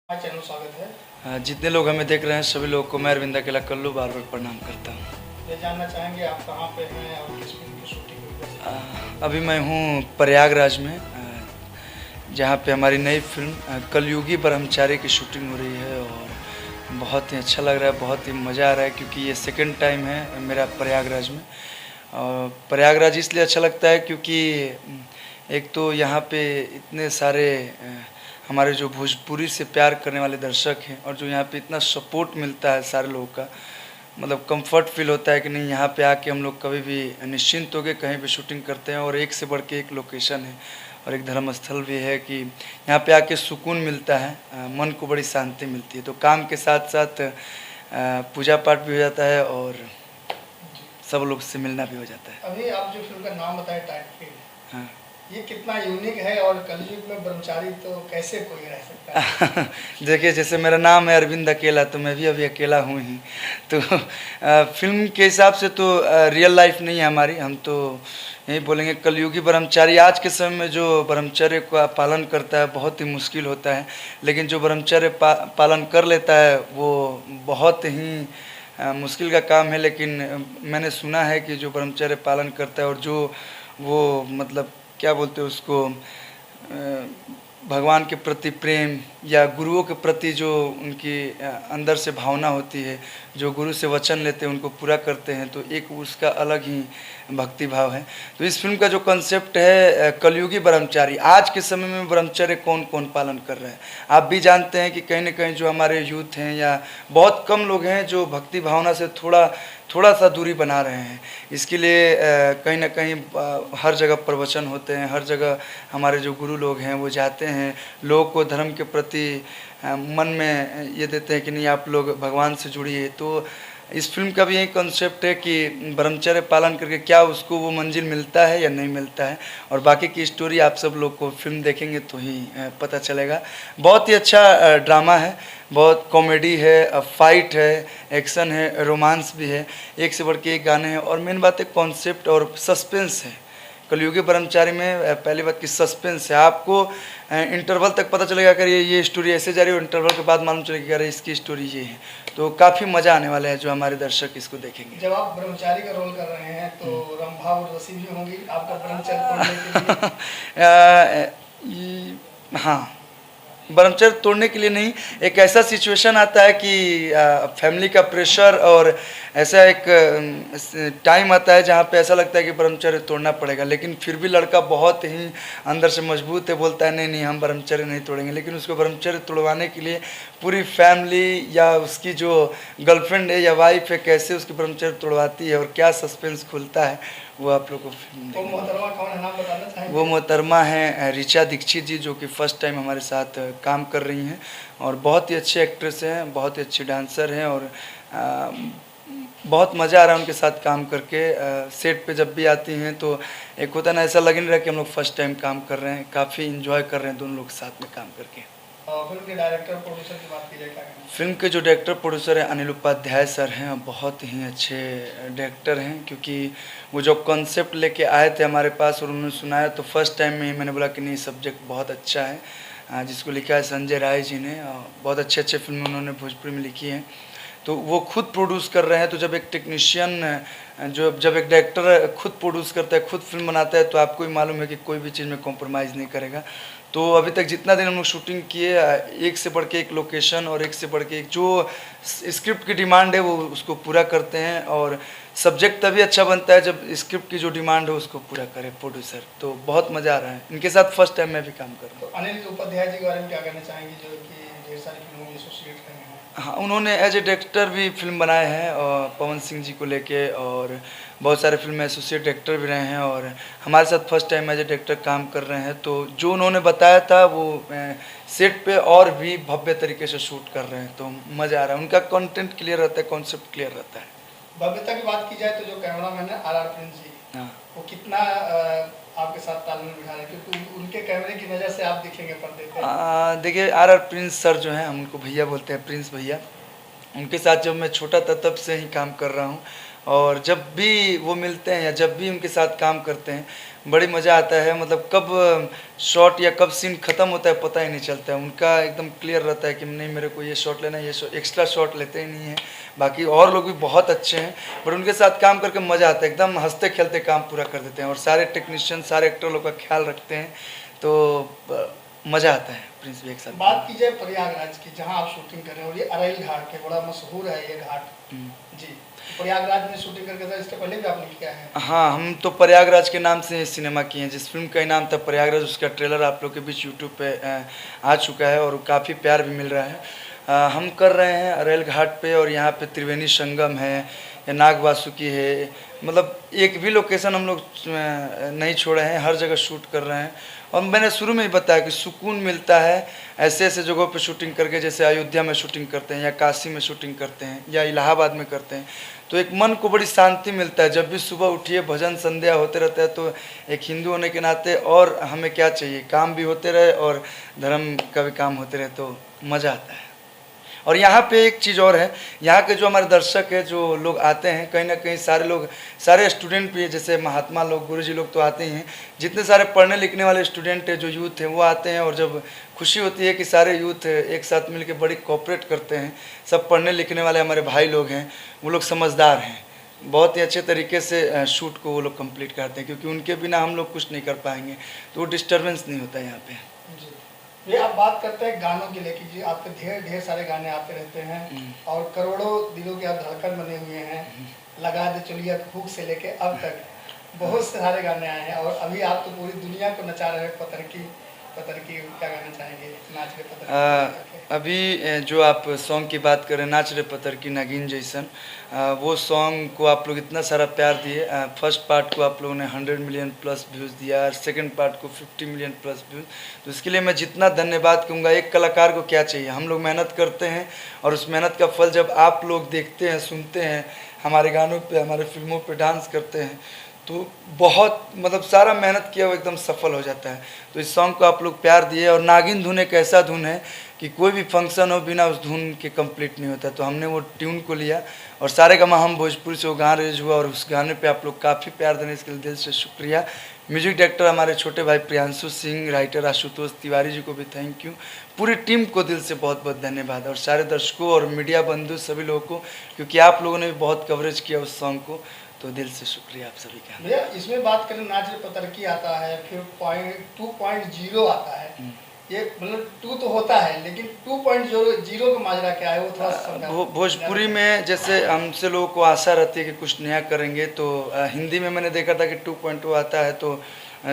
Channel स्वागत है। जितने लोग हमें देख रहे हैं सभी लोगों को मैं अरविंद अकेला कल्लू बार बार प्रणाम करता हूँ। ये जानना चाहेंगे आप कहाँ पे हैं और किस फिल्म की शूटिंग हुई है? अभी मैं हूँ प्रयागराज में, जहाँ पे हमारी नई फिल्म कलयुगी ब्रह्मचारी की शूटिंग हो रही है और बहुत ही अच्छा लग रहा है, बहुत ही मज़ा आ रहा है क्योंकि ये सेकंड टाइम है मेरा प्रयागराज में। और प्रयागराज इसलिए अच्छा लगता है क्योंकि एक तो यहाँ पे इतने सारे हमारे जो भोजपुरी से प्यार करने वाले दर्शक हैं और जो यहाँ पे इतना सपोर्ट मिलता है सारे लोगों का, मतलब कंफर्ट फील होता है कि नहीं यहाँ पे आके हम लोग कभी भी निश्चिंत होकर कहीं पे शूटिंग करते हैं। और एक से बढ़ के एक लोकेशन है और एक धर्म स्थल भी है कि यहाँ पे आके सुकून मिलता है, मन को बड़ी शांति मिलती है। तो काम के साथ साथ पूजा पाठ भी हो जाता है और सब लोग से मिलना भी हो जाता है। अभी आप जो फिल्म का नाम बताए टाइटल, हाँ, ये कितना यूनिक है और कलयुग में ब्रह्मचारी तो कैसे कोई रह सकता है? देखिए, जैसे मेरा नाम है अरविंद अकेला, तो मैं भी अभी अकेला हूँ ही। तो फिल्म के हिसाब से तो रियल लाइफ नहीं है हमारी, हम तो यही बोलेंगे कलयुगी ब्रह्मचारी। आज के समय में जो ब्रह्मचर्य का पालन करता है बहुत ही मुश्किल होता है, लेकिन जो ब्रह्मचर्य पालन कर लेता है वो बहुत ही मुश्किल का काम है। लेकिन मैंने सुना है कि जो ब्रह्मचर्य पालन करता है और जो वो मतलब क्या बोलते हैं उसको, भगवान के प्रति प्रेम या गुरुओं के प्रति जो उनकी अंदर से भावना होती है, जो गुरु से वचन लेते हैं उनको पूरा करते हैं, तो एक उसका अलग ही भक्ति भाव है। तो इस फिल्म का जो कंसेप्ट है कलयुगी ब्रह्मचारी, आज के समय में ब्रह्मचर्य कौन कौन पालन कर रहा है। आप भी जानते हैं कि कहीं ना कहीं जो हमारे यूथ हैं या बहुत कम लोग हैं जो भक्ति भावना से थोड़ा सा दूरी बना रहे हैं। इसके लिए कहीं ना कहीं हर जगह प्रवचन होते हैं, हर जगह हमारे जो गुरु लोग हैं वो जाते हैं, लोगों को धर्म के प्रति मन में ये देते हैं कि नहीं आप लोग भगवान से जुड़िए। तो इस फिल्म का भी यही कॉन्सेप्ट है कि ब्रह्मचर्य पालन करके क्या उसको वो मंजिल मिलता है या नहीं मिलता है। और बाकी की स्टोरी आप सब लोग को फिल्म देखेंगे तो ही पता चलेगा। बहुत ही अच्छा ड्रामा है, बहुत कॉमेडी है, फाइट है, एक्शन है, रोमांस भी है, एक से बढ़ के एक गाने हैं और मेन बात है कॉन्सेप्ट और सस्पेंस है। कलयुगी ब्रह्मचारी में पहली बात की सस्पेंस है, आपको इंटरवल तक पता चलेगा अगर ये स्टोरी ऐसे जा रही है और इंटरवल के बाद मालूम चलेगा अरे इसकी स्टोरी ये है। तो काफ़ी मज़ा आने वाला है जो हमारे दर्शक इसको देखेंगे। जब आप ब्रह्मचारी का रोल कर रहे हैं तो रंभा और रसी भी होंगी आपका ब्रह्मचर्य तोड़ने के लिए? हाँ, ब्रह्मचर्य तोड़ने के लिए नहीं, एक ऐसा सिचुएशन आता है कि फैमिली का प्रेशर और ऐसा एक टाइम आता है जहाँ पे ऐसा लगता है कि ब्रह्मचर्य तोड़ना पड़ेगा, लेकिन फिर भी लड़का बहुत ही अंदर से मजबूत है, बोलता है नहीं नहीं हम ब्रह्मचर्य नहीं तोड़ेंगे। लेकिन उसको ब्रह्मचर्य तोड़वाने के लिए पूरी फैमिली या उसकी जो गर्लफ्रेंड है या वाइफ है कैसे उसकी ब्रह्मचर्य तोड़वाती है और क्या सस्पेंस खुलता है वो आप लोग को फिल्म वो मोहतरमा कौन है, नाम बताना चाहेंगे? वो मोहतरमा है ऋचा दीक्षित जी, जो कि फर्स्ट टाइम हमारे साथ काम कर रही हैं और बहुत ही अच्छे एक्ट्रेस हैं, बहुत ही अच्छी डांसर हैं और बहुत मज़ा आ रहा है उनके साथ काम करके। सेट पे जब भी आती हैं तो एक होता ना ऐसा लग नहीं रहा कि हम लोग फर्स्ट टाइम काम कर रहे हैं, काफ़ी इन्जॉय कर रहे हैं दोनों लोग साथ में काम करके। फिल्म के डायरेक्टर प्रोड्यूसर की बात की जाए क्या कहना? फिल्म के जो डायरेक्टर प्रोड्यूसर हैं अनिल उपाध्याय सर हैं, बहुत ही अच्छे डायरेक्टर हैं क्योंकि वो जो कॉन्सेप्ट लेके आए थे हमारे पास और उन्होंने सुनाया तो फर्स्ट टाइम में ही मैंने बोला कि नहीं सब्जेक्ट बहुत अच्छा है। जिसको लिखा है संजय राय जी ने, बहुत अच्छे अच्छे फिल्म उन्होंने भोजपुरी में लिखी हैं। तो वो खुद प्रोड्यूस कर रहे हैं, तो जब एक टेक्नीशियन जब एक डायरेक्टर खुद प्रोड्यूस करता है, खुद फिल्म बनाता है, तो आपको भी मालूम है कि कोई भी चीज़ में कॉम्प्रोमाइज़ नहीं करेगा। तो अभी तक जितना दिन हम लोग शूटिंग किए, एक से बढ़ के एक लोकेशन और एक से बढ़ के एक जो स्क्रिप्ट की डिमांड है वो उसको पूरा करते हैं और सब्जेक्ट तभी अच्छा बनता है जब स्क्रिप्ट की जो डिमांड है उसको पूरा करे प्रोड्यूसर। तो बहुत मज़ा आ रहा है इनके साथ, फर्स्ट टाइम मैं भी काम कर रहा हूँ। तो अनिल उपाध्याय जी के बारे में क्या कहना चाहेंगे जो कि ढेर सारी फिल्मों में एसोसिएट रहे हैं? हाँ, उन्होंने एज ए डायरेक्टर भी फिल्म बनाए हैं और पवन सिंह जी को लेके, और बहुत सारे फिल्म में एसोसिएट डायरेक्टर भी रहे हैं और हमारे साथ first time as a director काम कर रहे हैं। तो जो उन्होंने बताया था वो सेट पे और भी भव्य तरीके से शूट कर रहे हैं, तो मज़ा आ रहा है। उनका कंटेंट क्लियर रहता है, कॉन्सेप्ट क्लियर रहता है। भव्यता की बात की जाए तो जो कैमरामैन है आर प्रिंस जी, हाँ, वो कितना आपके साथ तालमेल बिठा रहे हैं क्योंकि उनके कैमरे की नज़र से आप दिखेंगे पर्दे पे? देखिए आर प्रिंस सर जो हैं, हम उनको भैया बोलते हैं, प्रिंस भैया। उनके साथ जब मैं छोटा था तब से ही काम कर रहा हूँ और जब भी वो मिलते हैं या जब भी उनके साथ काम करते हैं बड़ी मज़ा आता है। मतलब कब शॉट या कब सीन ख़त्म होता है पता ही नहीं चलता है। उनका एकदम क्लियर रहता है कि नहीं मेरे को ये शॉट लेना है, ये शॉट एक्स्ट्रा शॉट लेते ही नहीं है। बाकी और लोग भी बहुत अच्छे हैं, बट उनके साथ काम करके मज़ा आता है। एकदम हंसते खेलते काम पूरा कर देते हैं और सारे टेक्नीशियन सारे एक्टर लोग का ख्याल रखते हैं, तो मज़ा आता है प्रिंस भी एक साथ। बात की जाए प्रयागराज की, जहाँ आप शूटिंग कर रहे हैं, और ये अरैल घाट है, बड़ा मशहूर है ये घाट जी। प्रयागराज में शूटिंग करके था, इसके पहले भी आपने किया है? हाँ, हम तो प्रयागराज के नाम से सिनेमा किए हैं। जिस फिल्म का ही नाम था प्रयागराज, उसका ट्रेलर आप लोग के बीच यूट्यूब पे आ चुका है और काफ़ी प्यार भी मिल रहा है। हम कर रहे हैं अरैल घाट पे, और यहाँ पे त्रिवेणी संगम है या नाग वासुकी है। मतलब एक भी लोकेशन हम लोग नहीं छोड़े हैं, हर जगह शूट कर रहे हैं। और मैंने शुरू में ही बताया कि सुकून मिलता है ऐसे ऐसे जगहों पे शूटिंग करके, जैसे अयोध्या में शूटिंग करते हैं या काशी में शूटिंग करते हैं या इलाहाबाद में करते हैं, तो एक मन को बड़ी शांति मिलता है। जब भी सुबह उठिए भजन संध्या होते रहता है, तो एक हिंदू होने के नाते और हमें क्या चाहिए, काम भी होते रहे और धर्म का भी काम होते रहे, तो मज़ा आता है। और यहाँ पे एक चीज़ और है, यहाँ के जो हमारे दर्शक है, जो लोग आते हैं, कहीं ना कहीं सारे लोग, सारे स्टूडेंट भी, जैसे महात्मा लोग, गुरुजी लोग तो आते ही हैं, जितने सारे पढ़ने लिखने वाले स्टूडेंट है, जो यूथ है, वो आते हैं। और जब खुशी होती है कि सारे यूथ एक साथ मिलकर बड़ी कोऑपरेट करते हैं, सब पढ़ने लिखने वाले हमारे भाई लोग हैं, वो लोग समझदार हैं, बहुत ही अच्छे तरीके से शूट को वो लोग कंप्लीट करते हैं, क्योंकि उनके बिना हम लोग कुछ नहीं कर पाएंगे, तो वो डिस्टर्बेंस नहीं होता है यहाँ पे। ये आप बात करते हैं गानों की, लेकिन जी आपके ढेर सारे गाने आते रहते हैं और करोड़ों दिलों के आप धड़कन बने हुए हैं। लगा दे चुलिया हुक से लेके अब तक बहुत सारे गाने आए हैं, और अभी आप तो पूरी दुनिया को नचा रहे हैं। पतर की क्या गाना चाहेंगे? नाच रे पतर अभी जो आप सॉन्ग की बात करें, नाच रे पतर की नागिन जैसन, वो सॉन्ग को आप लोग इतना सारा प्यार दिए। फर्स्ट पार्ट को आप लोगों ने 100 मिलियन प्लस व्यूज़ दिया और सेकंड पार्ट को 50 मिलियन प्लस व्यूज़, तो इसके लिए मैं जितना धन्यवाद कहूँगा। एक कलाकार को क्या चाहिए, हम लोग मेहनत करते हैं और उस मेहनत का फल जब आप लोग देखते हैं, सुनते हैं, हमारे गानों पे, हमारे फिल्मों पे डांस करते हैं, तो बहुत मतलब सारा मेहनत किया वो एकदम सफल हो जाता है। तो इस सॉन्ग को आप लोग प्यार दिए। और नागिन धुन एक ऐसा धुन है कि कोई भी फंक्शन हो बिना उस धुन के कंप्लीट नहीं होता, तो हमने वो ट्यून को लिया और सारे गामा हम भोजपुरी से वो गाना रिलीज हुआ, और उस गाने पे आप लोग काफ़ी प्यार देने, इसके लिए दिल से शुक्रिया। म्यूजिक डायरेक्टर हमारे छोटे भाई प्रियांशु सिंह, राइटर आशुतोष तिवारी जी को भी थैंक यू, पूरी टीम को दिल से बहुत बहुत धन्यवाद, और सारे दर्शकों और मीडिया बंधु सभी लोगों को, क्योंकि आप लोगों ने भी बहुत कवरेज किया उस सॉन्ग को, तो दिल से शुक्रिया आप सभी का। भैया इसमें बात करें, नाच रे पतर की आता है, फिर 2.0 आता है। ये मतलब 2 तो होता है, लेकिन 2.0 का माजरा क्या है, वो थोड़ा समझा। भोजपुरी में जैसे हमसे लोगों को आशा रहती है कि कुछ नया करेंगे, तो हिंदी में मैंने देखा था कि 2.0 आता है, तो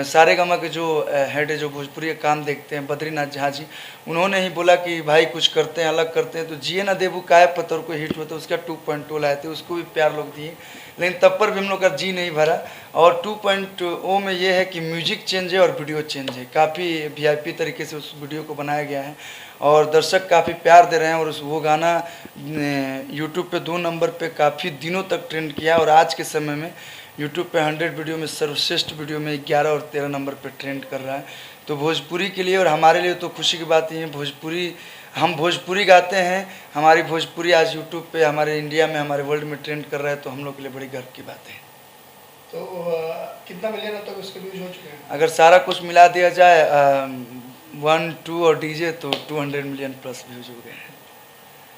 सारे गामा के जो हेड है, जो भोजपुरी का काम देखते हैं, बद्रीनाथ झा जी, उन्होंने ही बोला कि भाई कुछ करते हैं, अलग करते हैं, तो जिए ना देबू काय पत्थर को हिट हुआ, तो उसका 2.0 लाए थे, उसको भी प्यार लोग दिए, लेकिन तब पर भी हम लोग का जी नहीं भरा। और 2.0 में ये है कि म्यूजिक चेंज है और वीडियो चेंज है, काफ़ी VIP तरीके से उस वीडियो को बनाया गया है और दर्शक काफ़ी प्यार दे रहे हैं। और वो गाना यूट्यूब पे 2 नंबर पे काफ़ी दिनों तक ट्रेंड किया, और आज के समय में यूट्यूब पे 100 वीडियो में सर्वश्रेष्ठ वीडियो में 11 और 13 नंबर पे ट्रेंड कर रहा है। तो भोजपुरी के लिए और हमारे लिए तो खुशी की बात ये है, हम भोजपुरी गाते हैं, हमारी भोजपुरी आज यूट्यूब पे हमारे इंडिया में, हमारे वर्ल्ड में ट्रेंड कर रहा है, तो हम लोग के लिए बड़ी गर्व की बात है। तो कितना मिलियन तक उसके व्यूज हो चुके हैं? अगर सारा कुछ मिला दिया जाए 1, 2 और डीजे, तो 200 मिलियन प्लस व्यूज हो गए हैं।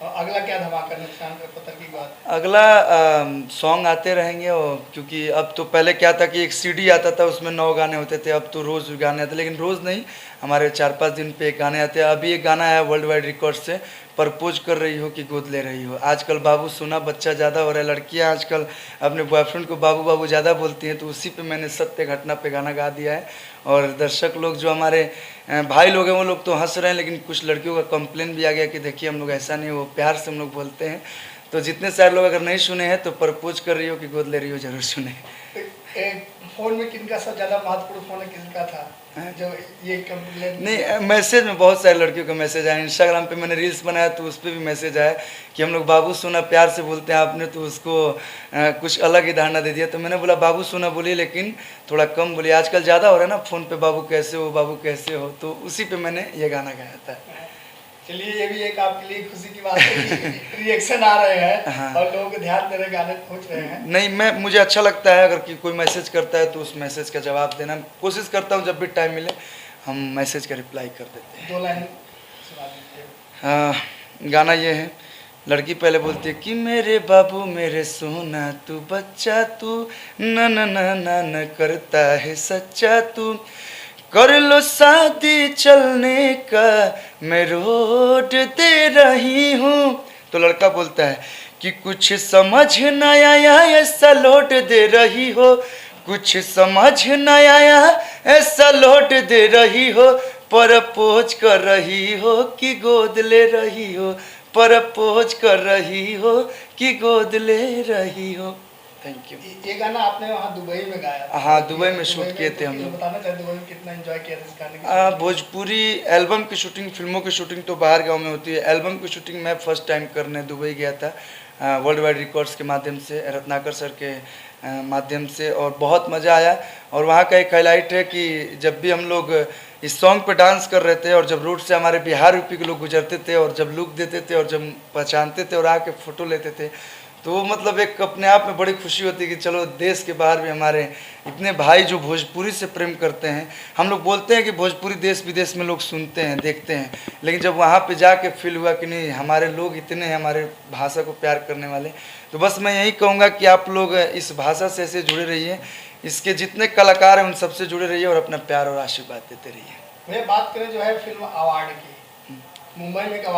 और अगला क्या धमाका नुकसान पत्थर की बात? अगला सॉन्ग आते रहेंगे, और क्योंकि अब तो पहले क्या था कि एक CD आता था, उसमें 9 गाने होते थे, अब तो रोज़ गाने आते, लेकिन रोज़ नहीं, हमारे 4-5 दिन पे एक गाने आते हैं। अभी एक गाना आया वर्ल्ड वाइड रिकॉर्ड से, प्रपोज कर रही हो कि गोद ले रही हो। आजकल बाबू सोना बच्चा ज़्यादा हो रहा है, लड़कियां आजकल अपने बॉयफ्रेंड को बाबू बाबू ज़्यादा बोलती हैं, तो उसी पे मैंने सत्य घटना पे गाना गा दिया है। और दर्शक लोग जो हमारे भाई लोग हैं, वो लोग तो हंस रहे हैं, लेकिन कुछ लड़कियों का कंप्लेन भी आ गया कि देखिए हम लोग ऐसा नहीं, वो प्यार से हम लोग बोलते हैं। तो जितने सारे लोग अगर नहीं सुने हैं, तो प्रपोज कर रही हो कि गोद ले रही हो जरूर सुने। फोन में किनका सबसे ज़्यादा महत्वपूर्ण फोन किसका था जो ये कंप्लेन? नहीं, मैसेज में बहुत सारे लड़कियों का मैसेज आया। इंस्टाग्राम पे मैंने रील्स बनाया, तो उस पर भी मैसेज आया कि हम लोग बाबू सोना प्यार से बोलते हैं, आपने तो उसको कुछ अलग ही धारणा दे दिया। तो मैंने बोला बाबू सोना बोलिए, लेकिन थोड़ा कम बोलिए, आजकल ज़्यादा हो रहा है ना फ़ोन पे बाबू कैसे हो, बाबू कैसे हो, तो उसी पे मैंने ये गाना गाया था। चलिए, ये भी एक आपके लिए खुशी की बात है कि रिएक्शन आ रहे हैं हाँ। और लोगों के ध्यान मेरे गाने पहुंच रहे हैं। नहीं, मुझे अच्छा लगता है अगर कि कोई मैसेज करता है तो उस मैसेज का जवाब देना कोशिश करता हूँ। जब भी टाइम मिले हम मैसेज का रिप्लाई कर देते हैं। 2 लाइन सुना दीजिए। हाँ, गाना ये है, लड़की पहले बोलती है कि मेरे बाबू मेरे सोना तू बच्चा तू न न न न न करता है सच्चा तू, कर लो शादी चलने का मैं रोड दे रही हूँ। तो लड़का बोलता है कि कुछ समझ न आया ऐसा लौट दे रही हो, कुछ समझ न आया ऐसा लौट दे रही हो, परपोज कर रही हो कि गोद ले रही हो, परपोज कर रही हो कि गोद ले रही हो। Thank you. ये गाना आपने वहाँ दुबई में गाया था। हाँ, दुबई में शूट किए थे हम तो लोग। बताना चाहे दुबई में कितना एंजॉय किया था इस गाने की? भोजपुरी एल्बम की शूटिंग, फिल्मों की शूटिंग तो बाहर गांव में होती है। एल्बम की शूटिंग मैं फर्स्ट टाइम करने दुबई गया था, वर्ल्ड वाइड रिकॉर्ड्स के माध्यम से, रत्नाकर सर के माध्यम से, और बहुत मज़ा आया। और वहाँ का एक हाईलाइट है कि जब भी हम लोग इस सॉन्ग पे डांस कर रहे थे और जब रोड से हमारे बिहार यूपी के लोग गुजरते थे और जब लुक देते थे और जब पहचानते थे और आके फ़ोटो लेते थे, तो मतलब एक अपने आप में बड़ी खुशी होती है कि चलो देश के बाहर भी हमारे इतने भाई जो भोजपुरी से प्रेम करते हैं। हम लोग बोलते हैं कि भोजपुरी देश विदेश में लोग सुनते हैं, देखते हैं, लेकिन जब वहाँ पे जाके फील हुआ कि नहीं, हमारे लोग इतने हैं हमारे भाषा को प्यार करने वाले। तो बस मैं यही कहूँगा कि आप लोग इस भाषा से ऐसे जुड़े रहिए, इसके जितने कलाकार हैं उन सबसे जुड़े रहिए और अपना प्यार और आशीर्वाद देते रहिए। भैया, बात करें जो है फिल्म अवार्ड की, मुंबई में एक